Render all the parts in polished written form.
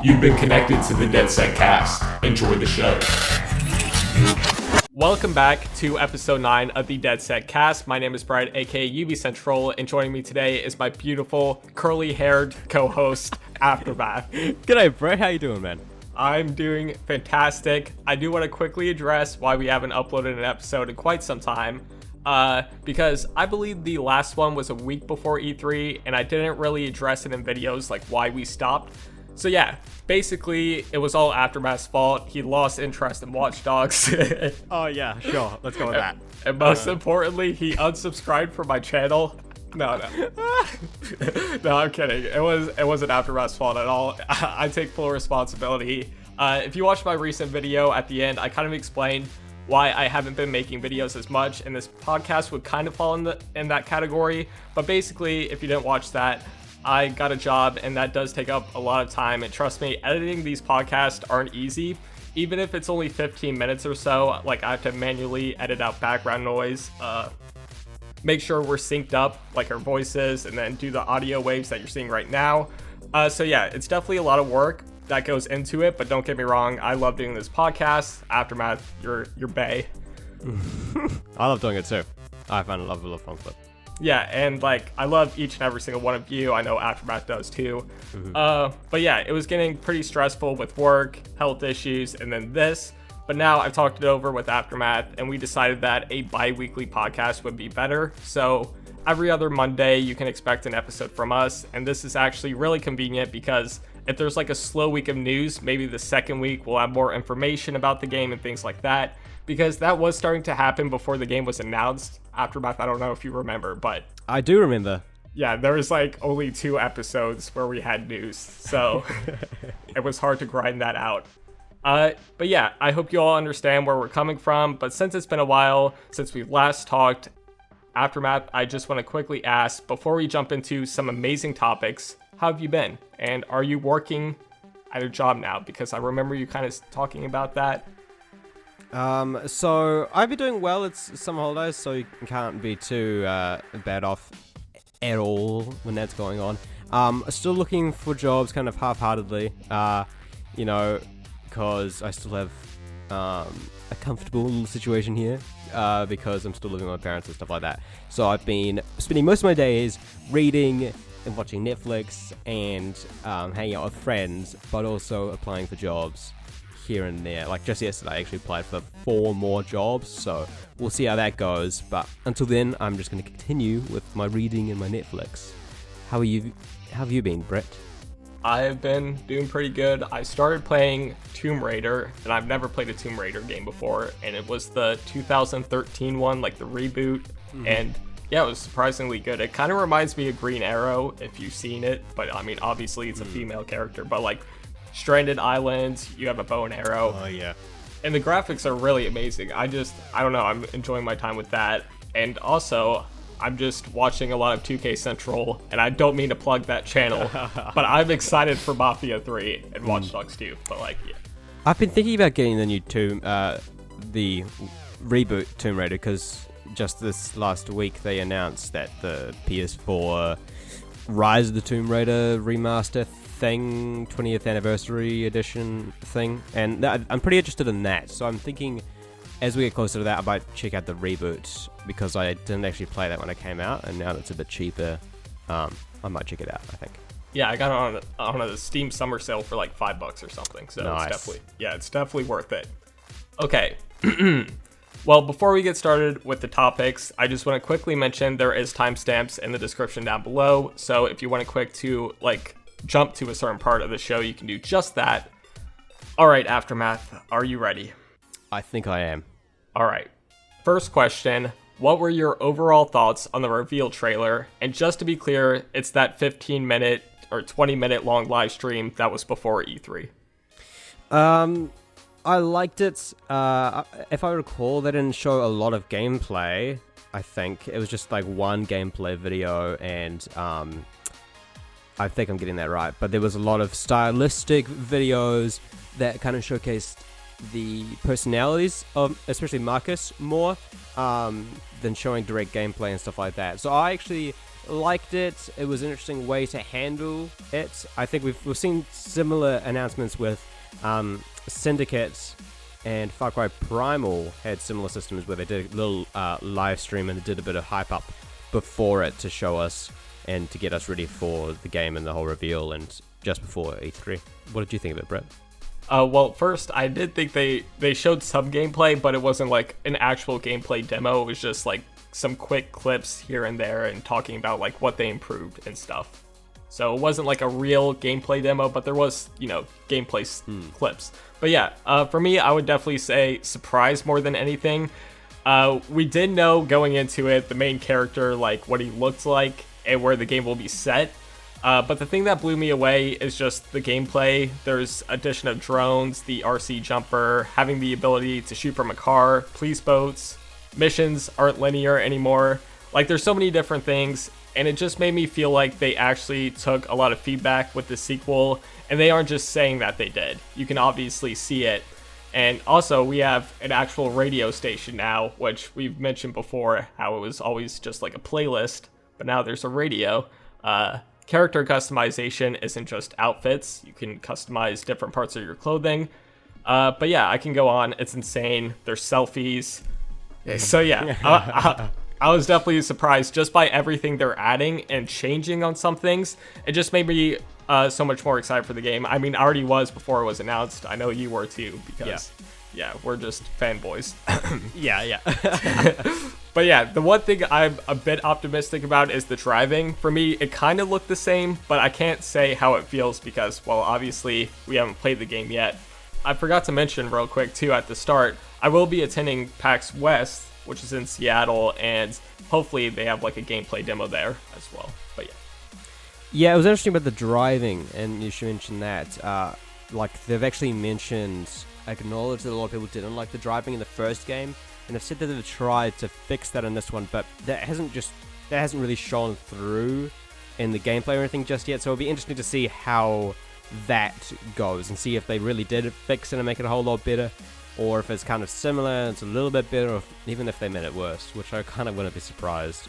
You've been connected to the DedSecCast. Enjoy the show. Welcome back to episode 9 of the DedSecCast. My name is Brett, aka UbiCentral, and joining me today is my beautiful, curly-haired co-host, Aftermath. G'day, Brett. How you doing, man? I'm doing fantastic. I do want to quickly address why we haven't uploaded an episode in quite some time. Because I believe the last one was a week before E3, and I didn't really address it in videos, like why we stopped. So yeah, basically, it was all Aftermath's fault. He lost interest in Watch Dogs. Oh yeah, sure. Let's go with that. And most importantly, he unsubscribed from my channel. No, I'm kidding. It wasn't Aftermath's fault at all. I take full responsibility. If you watched my recent video at the end, I kind of explained why I haven't been making videos as much, and this podcast would kind of fall in that category. But basically, if you didn't watch that, I got a job, and that does take up a lot of time. And trust me, editing these podcasts aren't easy. Even if it's only 15 minutes or so, like I have to manually edit out background noise, make sure we're synced up, like our voices, and then do the audio waves that you're seeing right now. So yeah, it's definitely a lot of work that goes into it, but don't get me wrong, I love doing this podcast. Aftermath, you're bae. I love doing it too. I find it a lot of fun with it. Yeah, and like I love each and every single one of you. I know Aftermath does too. But yeah, it was getting pretty stressful with work, health issues, and then this. But now I've talked it over with Aftermath, and we decided that a bi-weekly podcast would be better. So every other Monday, you can expect an episode from us. And this is actually really convenient because if there's like a slow week of news, maybe the second week we'll have more information about the game and things like that. Because that was starting to happen before the game was announced. Aftermath, I don't know if you remember, but I do remember. Yeah, there was like only 2 episodes where we had news, so it was hard to grind that out. But yeah, I hope you all understand where we're coming from. But since it's been a while since we last talked, Aftermath, I just want to quickly ask, before we jump into some amazing topics, how have you been? And are you working at a job now? Because I remember you kind of talking about that. So I've been doing well. It's summer holidays, so you can't be too bad off at all when that's going on. Still looking for jobs kind of half-heartedly, because I still have a comfortable situation here, because I'm still living with my parents and stuff like that. So I've been spending most of my days reading and watching Netflix and hanging out with friends, but also applying for jobs here and there. Like just yesterday, I actually applied for 4 more jobs, so we'll see how that goes. But until then, I'm just going to continue with my reading and my Netflix. How have you been, Brett? I've been doing pretty good. I started playing Tomb Raider, and I've never played a Tomb Raider game before, and it was the 2013 one, like the reboot, and yeah, it was surprisingly good. It kind of reminds me of Green Arrow, if you've seen it, but I mean, obviously it's a female character, but like stranded islands, you have a bow and arrow. Oh yeah. And the graphics are really amazing. I don't know, I'm enjoying my time with that. And also, I'm just watching a lot of 2K Central, and I don't mean to plug that channel, but I'm excited for Mafia 3 and Watch Dogs 2, but like, yeah. I've been thinking about getting the new the reboot Tomb Raider, because just this last week they announced that the PS4 Rise of the Tomb Raider remaster thing, 20th anniversary edition thing, and I'm pretty interested in that. So I'm thinking, as we get closer to that, I might check out the reboot, because I didn't actually play that when it came out, and now that it's a bit cheaper, I might check it out, I think. Yeah, I got it on a Steam summer sale for like $5 or something, so nice. It's definitely worth it. Okay. Well, before we get started with the topics, I just want to quickly mention there is timestamps in the description down below, so if you want to jump to a certain part of the show, you can do just that. Alright, Aftermath, are you ready? I think I am. Alright, first question, what were your overall thoughts on the reveal trailer? And just to be clear, it's that 15-minute or 20-minute long live stream that was before E3. I liked it. If I recall, they didn't show a lot of gameplay. I think it was just like one gameplay video, and I think I'm getting that right. But there was a lot of stylistic videos that kind of showcased the personalities of, especially Marcus, more than showing direct gameplay and stuff like that. So I actually liked it. It was an interesting way to handle it. I think we've seen similar announcements with Syndicate and Far Cry Primal had similar systems where they did a little live stream and they did a bit of hype up before it to show us and to get us ready for the game and the whole reveal and just before E3. What did you think of it, Brett? Well, first, I did think they showed some gameplay, but it wasn't like an actual gameplay demo. It was just like some quick clips here and there and talking about like what they improved and stuff. So it wasn't like a real gameplay demo, but there was, gameplay clips. But yeah, for me, I would definitely say surprise more than anything. We did know going into it, the main character, like what he looked like and where the game will be set. But the thing that blew me away is just the gameplay. There's addition of drones, the RC jumper, having the ability to shoot from a car, police boats, missions aren't linear anymore. Like there's so many different things, and it just made me feel like they actually took a lot of feedback with the sequel, and they aren't just saying that they did. You can obviously see it. And also, we have an actual radio station now, which we've mentioned before, how it was always just like a playlist, but now there's a radio. Character customization isn't just outfits. You can customize different parts of your clothing. But yeah, I can go on. It's insane. There's selfies. So yeah, I was definitely surprised just by everything they're adding and changing on some things. It just made me so much more excited for the game. I mean, I already was before it was announced. I know you were too, because yeah we're just fanboys. Yeah. But yeah, the one thing I'm a bit optimistic about is the driving. For me, it kind of looked the same, but I can't say how it feels because, well, obviously we haven't played the game yet. I forgot to mention real quick too at the start, I will be attending PAX West, which is in Seattle, and hopefully they have like a gameplay demo there as well. But yeah, it was interesting about the driving, and you should mention that. Like they've actually acknowledged that a lot of people didn't like the driving in the first game, and they've said that they've tried to fix that in this one, but that hasn't really shown through in the gameplay or anything just yet. So it'll be interesting to see how that goes and see if they really did fix it and make it a whole lot better, or if it's kind of similar and it's a little bit better, or even if they made it worse, which I kind of wouldn't be surprised,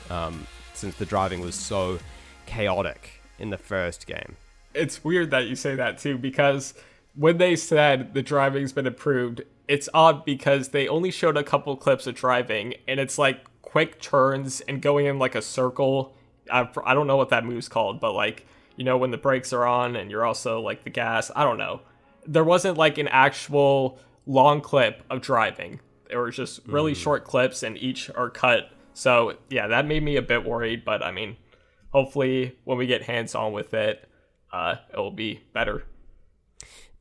since the driving was so chaotic in the first game. it's weird that you say that too, because when they said the driving's been improved, it's odd because they only showed a couple clips of driving, and it's like quick turns and going in like a circle. I don't know what that move's called, but like, you know, when the brakes are on and you're also like the gas, I don't know. There wasn't like an actual long clip of driving. There were just really short clips, and each are cut. So yeah, that made me a bit worried, but I mean, hopefully when we get hands-on with it, it'll be better.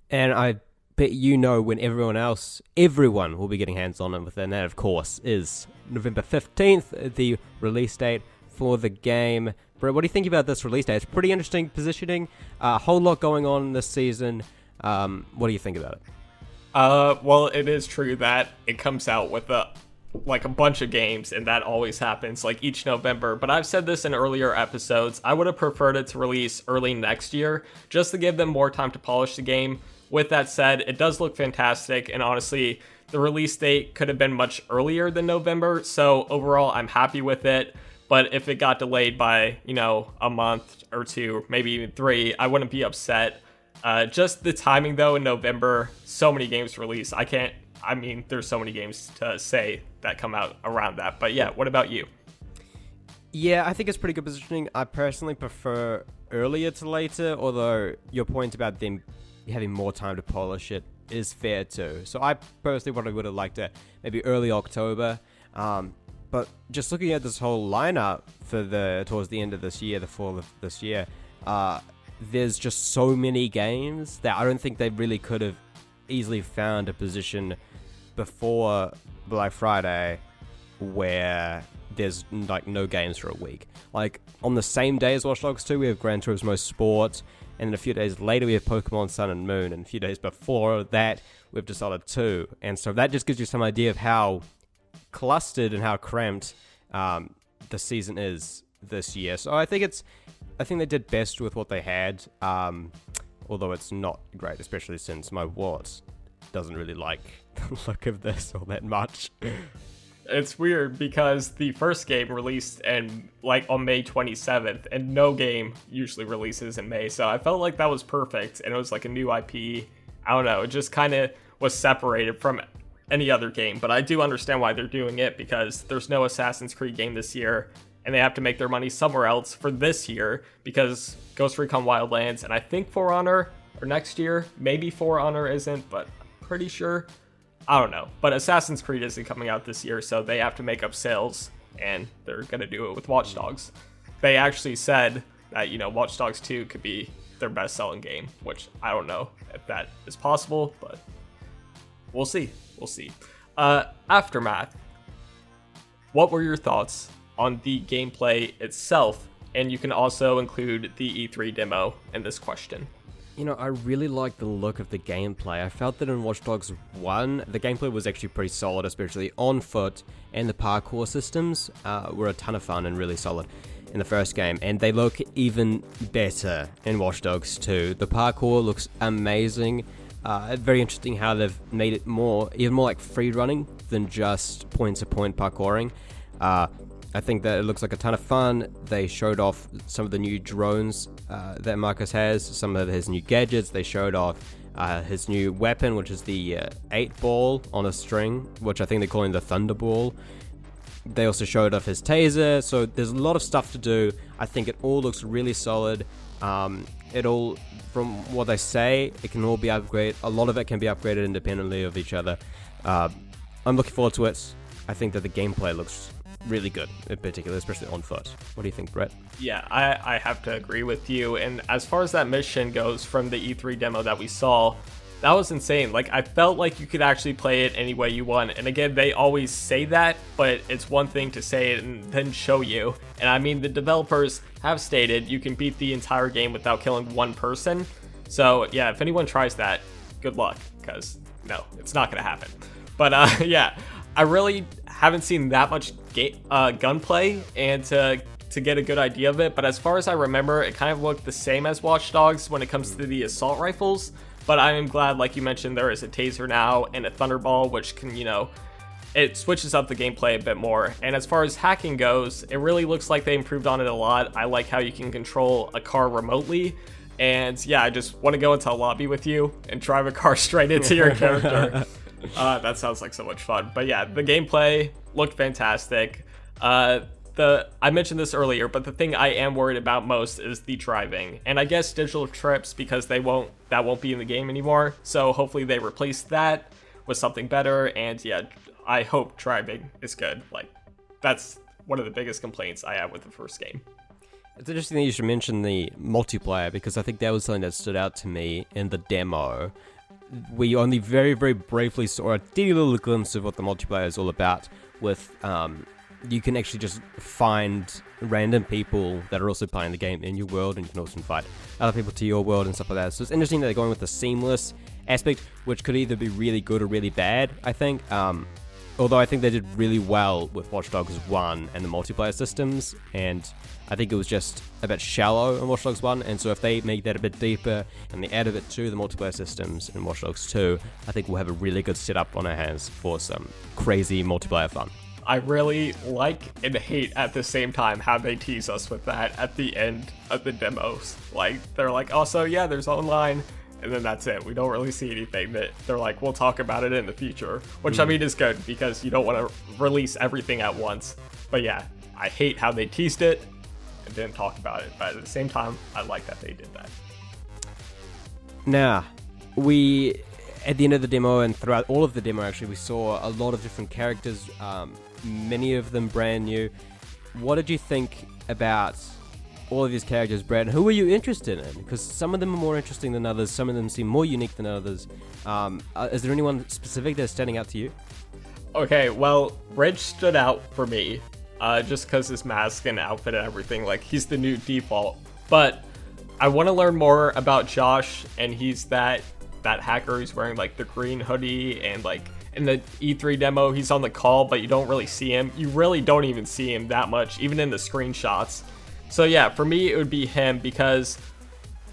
And I bet you know when everyone will be getting hands-on with it, and that, of course, is November 15th, the release date for the game. Brett, what do you think about this release date? It's pretty interesting positioning, a whole lot going on this season. What do you think about it? Well, it is true that it comes out with a bunch of games, and that always happens like each November. But I've said this in earlier episodes, I would have preferred it to release early next year just to give them more time to polish the game. With that said, it does look fantastic, and honestly, the release date could have been much earlier than November, so overall I'm happy with it. But if it got delayed by, you know, a month or two, maybe even 3, I wouldn't be upset. Just the timing though, in November, so many games release. There's so many games to say that come out around that. But yeah, what about you? Yeah, I think it's pretty good positioning. I personally prefer earlier to later, although your point about them having more time to polish it is fair too. So I personally would have liked it maybe early October. But just looking at this whole lineup for towards the end of this year, the fall of this year, there's just so many games that I don't think they really could have easily found a position before Black Friday where there's like no games for a week. Like on the same day as Watch Dogs 2, we have Gran Turismo Sport, and then a few days later we have Pokemon Sun and Moon, and a few days before that we have Dishonored 2. And so that just gives you some idea of how clustered and how cramped the season is this year. So I think they did best with what they had, although it's not great, especially since my wallet doesn't really like the look of this all that much. it's weird because the first game released on May 27th, and no game usually releases in May. So I felt like that was perfect, and it was like a new IP. I don't know, it just kind of was separated from any other game, but I do understand why they're doing it, because there's no Assassin's Creed game this year, and they have to make their money somewhere else for this year, because Ghost Recon Wildlands, and I think For Honor are next year. Maybe For Honor isn't, but I'm pretty sure. I don't know. But Assassin's Creed isn't coming out this year, so they have to make up sales, and they're going to do it with Watch Dogs. They actually said that, Watch Dogs 2 could be their best-selling game, which I don't know if that is possible, but we'll see. We'll see. Aftermath. What were your thoughts on the gameplay itself? And you can also include the E3 demo in this question. I really like the look of the gameplay. I felt that in Watch Dogs 1, the gameplay was actually pretty solid, especially on foot, and the parkour systems were a ton of fun and really solid in the first game, and they look even better in Watch Dogs 2. The parkour looks amazing. Very interesting how they've made it even more like free running than just point-to-point parkouring. I think that it looks like a ton of fun. They showed off some of the new drones that Marcus has, some of his new gadgets. They showed off his new weapon, which is the 8-ball on a string, which I think they're calling the Thunderball. They also showed off his taser, so there's a lot of stuff to do. I think it all looks really solid. From what they say, it can all be upgraded. A lot of it can be upgraded independently of each other. I'm looking forward to it. I think that the gameplay looks really good, in particular, especially on foot. What do you think, Brett? Yeah, I have to agree with you. And as far as that mission goes from the E3 demo that we saw, that was insane. Like, I felt like you could actually play it any way you want. And again, they always say that, but it's one thing to say it and then show you. And I mean, the developers have stated you can beat the entire game without killing one person. So yeah, if anyone tries that, good luck, because no, it's not gonna happen. But yeah, I really haven't seen that much gunplay and to get a good idea of it. But as far as I remember, it kind of looked the same as Watch Dogs when it comes to the assault rifles. But I am glad, like you mentioned, there is a taser now and a Thunderball, which can, it switches up the gameplay a bit more. And as far as hacking goes, it really looks like they improved on it a lot. I like how you can control a car remotely. And yeah, I just want to go into a lobby with you and drive a car straight into your character. That sounds like so much fun. But yeah, the gameplay looked fantastic. I mentioned this earlier, but the thing I am worried about most is the driving. And I guess digital trips, because that won't be in the game anymore. So hopefully they replace that with something better. And yeah, I hope driving is good. Like, that's one of the biggest complaints I have with the first game. It's interesting that you should mention the multiplayer, because I think that was something that stood out to me in the demo. We only very, very briefly saw a teeny little glimpse of what the multiplayer is all about, with you can actually just find random people that are also playing the game in your world, and you can also invite other people to your world and stuff like that. So it's interesting that they're going with the seamless aspect, which could either be really good or really bad, I think. Although I think they did really well with Watch Dogs 1 and the multiplayer systems, and I think it was just a bit shallow in Watch Dogs 1, and so if they make that a bit deeper and they add a bit to the multiplayer systems in Watch Dogs 2, I think we'll have a really good setup on our hands for some crazy multiplayer fun. I really like and hate at the same time how they tease us with that at the end of the demos. Like, they're like, oh, so yeah, there's online, and then that's it. We don't really see anything that they're like, we'll talk about it in the future, which I mean is good, because you don't want to release everything at once. But yeah, I hate how they teased it and didn't talk about it, but at the same time, I like that they did that. Now, at the end of the demo and throughout all of the demo, actually, we saw a lot of different characters, many of them brand new. What did you think about all of these characters, Brad? Who were you interested in? Because some of them are more interesting than others, some of them seem more unique than others. Is there anyone specific that's standing out to you? Okay, well, Reg stood out for me, just because his mask and outfit and everything, like, he's the new default. But I want to learn more about Josh, and he's that hacker who's wearing, like, the green hoodie, and, like, in the E3 demo, he's on the call, but you don't really see him. You really don't even see him that much, even in the screenshots. So yeah, for me, it would be him, because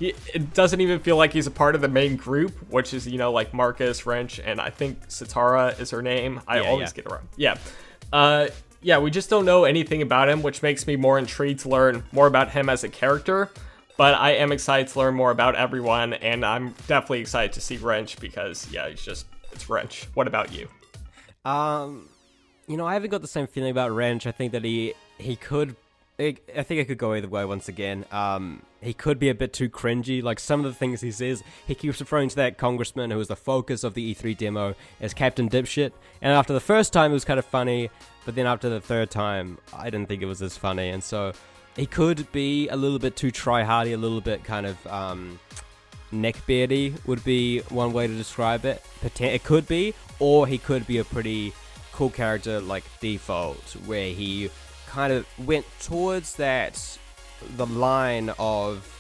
it doesn't even feel like he's a part of the main group, which is, like Marcus, Wrench, and I think Satara is her name. I always get it wrong. Yeah. Yeah, we just don't know anything about him, which makes me more intrigued to learn more about him as a character. But I am excited to learn more about everyone, and I'm definitely excited to see Wrench because, yeah, it's Wrench. What about you? I haven't got the same feeling about Wrench. I think that he could... I think it could go either way once again. He could be a bit too cringy. Like, some of the things he says, he keeps referring to that congressman who was the focus of the E3 demo as Captain Dipshit. And after the first time, it was kind of funny. But then after the third time, I didn't think it was as funny. And so he could be a little bit too try-hardy, a little bit kind of neckbeardy would be one way to describe it. It could be. Or he could be a pretty cool character like Default, where he kind of went towards the line of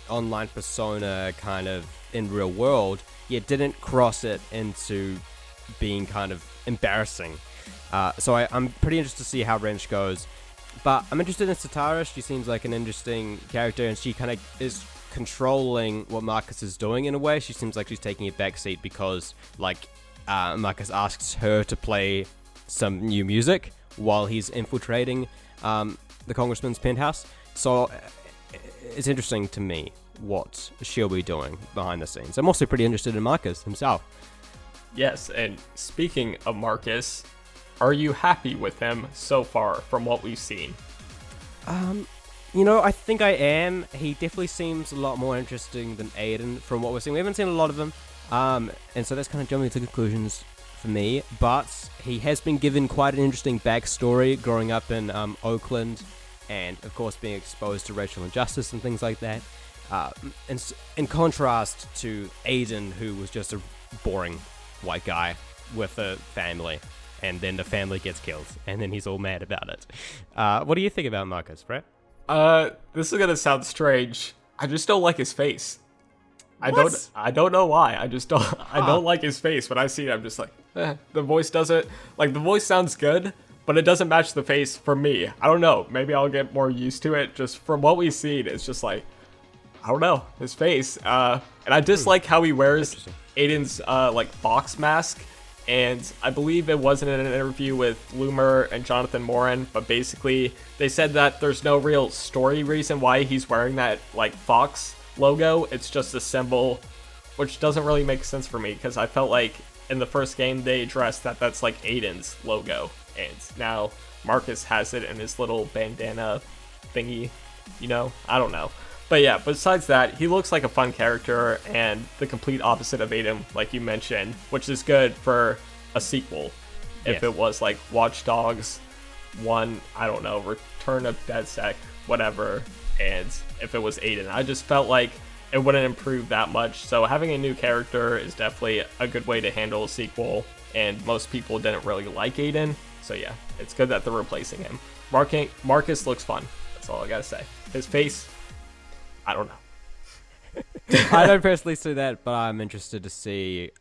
online persona kind of in real world, yet didn't cross it into being kind of embarrassing. So I'm pretty interested to see how Wrench goes. But I'm interested in Satara. She seems like an interesting character, and she kind of is controlling what Marcus is doing in a way. She seems like she's taking a backseat because, Marcus asks her to play some new music while he's infiltrating the congressman's penthouse. So it's interesting to me what she'll be doing behind the scenes. I'm also pretty interested in Marcus himself. Yes, and speaking of Marcus, are you happy with him so far from what we've seen? I think I am. He definitely seems a lot more interesting than Aiden from what we're seeing. We haven't seen a lot of him, and so that's kind of jumping to conclusions for me, but he has been given quite an interesting backstory growing up in Oakland, and of course being exposed to racial injustice and things like that, in contrast to Aiden, who was just a boring white guy with a family, and then the family gets killed, and then he's all mad about it. What do you think about Marcus, Brett? This is gonna sound strange. I just don't like his face. I don't know why. I just don't. I don't like his face. When I see it, I'm just like, the voice doesn't. Like, the voice sounds good, but it doesn't match the face for me. I don't know. Maybe I'll get more used to it. Just from what we've seen, it's just like, I don't know, his face. And I dislike how he wears Aiden's fox mask. And I believe it wasn't in an interview with Loomer and Jonathan Morin, but basically they said that there's no real story reason why he's wearing that fox logo. It's just a symbol, which doesn't really make sense for me, because I felt like in the first game they addressed that that's Aiden's logo, and now Marcus has it in his little bandana thingy, I don't know. But yeah, besides that, he looks like a fun character and the complete opposite of Aiden, like you mentioned, which is good for a sequel. If it was Watch Dogs 1, I don't know, Return of DedSec, whatever, and if it was Aiden, I just felt like it wouldn't improve that much. So having a new character is definitely a good way to handle a sequel, and most people didn't really like Aiden, so yeah, it's good that they're replacing him. Marcus looks fun, that's all I gotta say. His face, I don't know. I don't personally see that, but I'm interested to see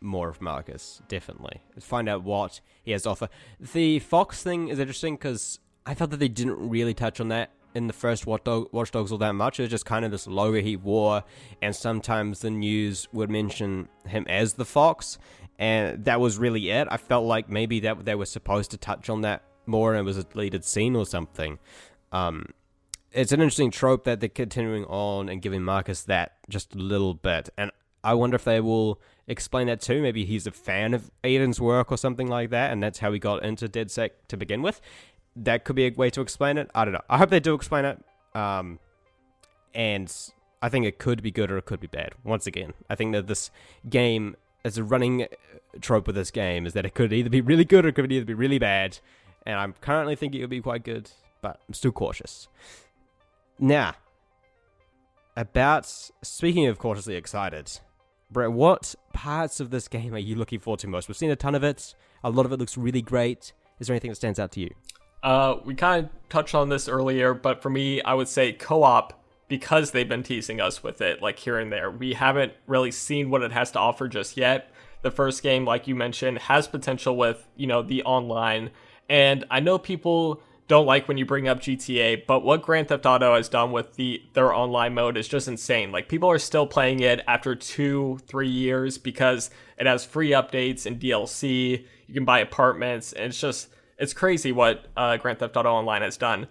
more of Marcus, definitely. Find out what he has to offer. The Fox thing is interesting because I felt that they didn't really touch on that in the first Watch Dogs all that much. It was just kind of this logo he wore, and sometimes the news would mention him as the Fox, and that was really it. I felt like maybe that they were supposed to touch on that more and it was a deleted scene or something. It's an interesting trope that they're continuing on and giving Marcus that just a little bit. And I wonder if they will explain that too. Maybe he's a fan of Aiden's work or something like that, and that's how he got into DedSec to begin with. That could be a way to explain it. I don't know. I hope they do explain it. And I think it could be good or it could be bad. Once again, I think that this game, as a running trope with this game, is that it could either be really good or it could either be really bad. And I'm currently thinking it would be quite good, but I'm still cautious. Now, speaking of cautiously excited, Brett, what parts of this game are you looking forward to most? We've seen a ton of it. A lot of it looks really great. Is there anything that stands out to you? We kind of touched on this earlier, but for me, I would say co-op, because they've been teasing us with it, here and there. We haven't really seen what it has to offer just yet. The first game, like you mentioned, has potential with, the online. And I know people don't like when you bring up GTA, but what Grand Theft Auto has done with their online mode is just insane. People are still playing it after 2-3 years because it has free updates and DLC. You can buy apartments, and it's crazy what Grand Theft Auto Online has done.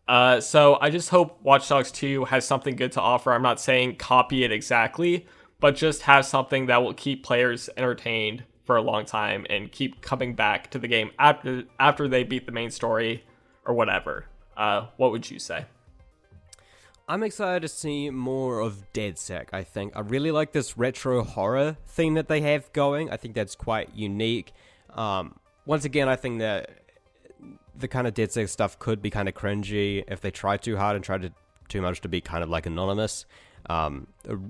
So I just hope Watch Dogs 2 has something good to offer. I'm not saying copy it exactly, but just have something that will keep players entertained for a long time and keep coming back to the game after they beat the main story or whatever. What would you say? I'm excited to see more of DedSec, I think. I really like this retro horror theme that they have going. I think that's quite unique. Once again, I think that the kind of DedSec stuff could be kind of cringy if they try too hard and try too much to be kind of like anonymous. A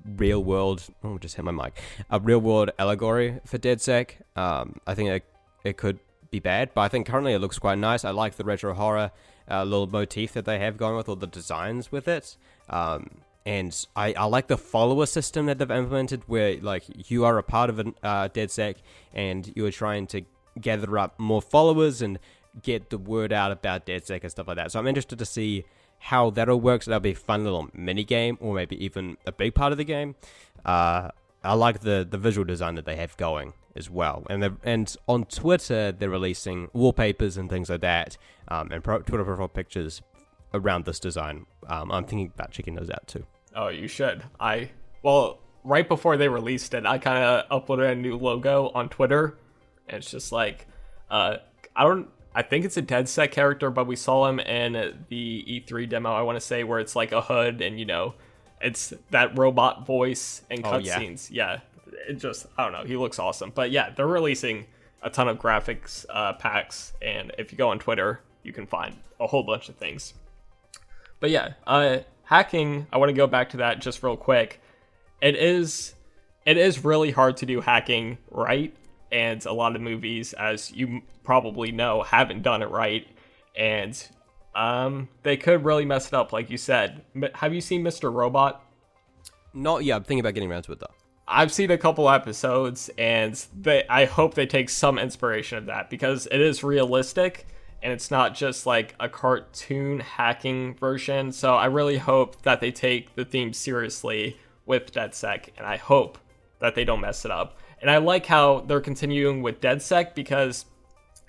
real world... Oh, just hit my mic. A real world allegory for DedSec. I think it could be bad, but I think currently it looks quite nice. I like the retro horror little motif that they have going with all the designs with it. And I like the follower system that they've implemented where like you are a part of a DedSec and you are trying to gather up more followers and get the word out about DedSec and stuff like that. So I'm interested to see how that'll work. So that'll be a fun little mini game or maybe even a big part of the game. I like the visual design that they have going as well. And on Twitter, they're releasing wallpapers and things like that, and Twitter profile pictures around this design. I'm thinking about checking those out too. Oh, you should. Well, right before they released it, I kind of uploaded a new logo on Twitter, and it's just like, I think it's a DedSec character, but we saw him in the E3 demo, I want to say, where it's like a hood and, it's that robot voice and cutscenes. Yeah. It just, I don't know. He looks awesome. But yeah, they're releasing a ton of graphics packs. And if you go on Twitter, you can find a whole bunch of things. But yeah, hacking, I want to go back to that just real quick. It is really hard to do hacking right. And a lot of movies, as you probably know, haven't done it right. And they could really mess it up, like you said. Have you seen Mr. Robot? Not yet. I'm thinking about getting around to it, though. I've seen a couple episodes, and I hope they take some inspiration of that, because it is realistic, and it's not just like a cartoon hacking version. So I really hope that they take the theme seriously with DedSec, and I hope that they don't mess it up. And I like how they're continuing with DedSec, because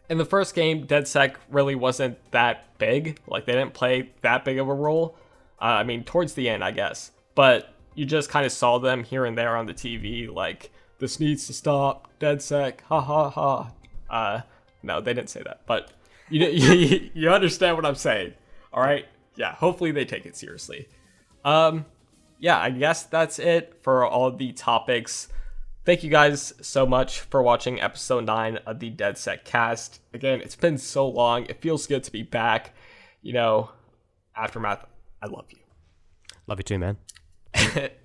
in the first game, DedSec really wasn't that big. Like, they didn't play that big of a role. I mean, towards the end, I guess. But you just kind of saw them here and there on the TV, like, this needs to stop, DedSec, ha ha ha. No, they didn't say that, but you understand what I'm saying, all right? Yeah, hopefully they take it seriously. Yeah, I guess that's it for all the topics. Thank you guys so much for watching episode 9 of the DedSecCast. Again, it's been so long. It feels good to be back. Aftermath, I love you. Love you too, man.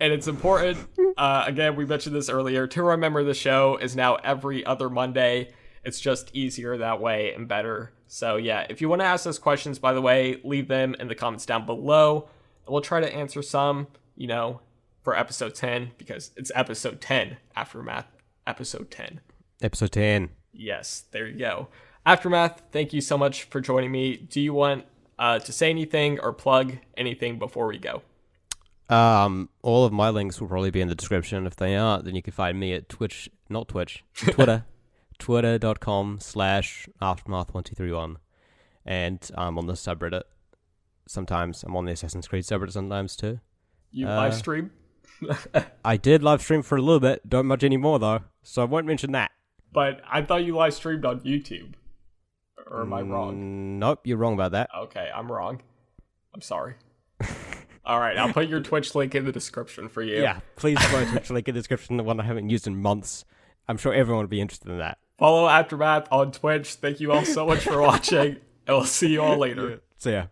And it's important, again, we mentioned this earlier, to remember the show is now every other Monday. It's just easier that way and better. So yeah, if you want to ask us questions, by the way, leave them in the comments down below. And we'll try to answer some, for episode 10, because it's episode 10, Aftermath, episode 10. Episode 10. Yes, there you go. Aftermath, thank you so much for joining me. Do you want to say anything or plug anything before we go? All of my links will probably be in the description. If they aren't, then you can find me at Twitter, twitter.com/aftermath1231. And I'm on the subreddit. Sometimes I'm on the Assassin's Creed subreddit sometimes too. You live stream? I did live stream for a little bit. Don't much anymore though, so I won't mention that. But I thought you live streamed on YouTube. Or am I wrong? Nope, you're wrong about that. Okay, I'm wrong. I'm sorry. All right, I'll put your Twitch link in the description for you. Yeah, please put my Twitch link in the description, the one I haven't used in months. I'm sure everyone would be interested in that. Follow Aftermath on Twitch. Thank you all so much for watching, and we'll see you all later. See ya.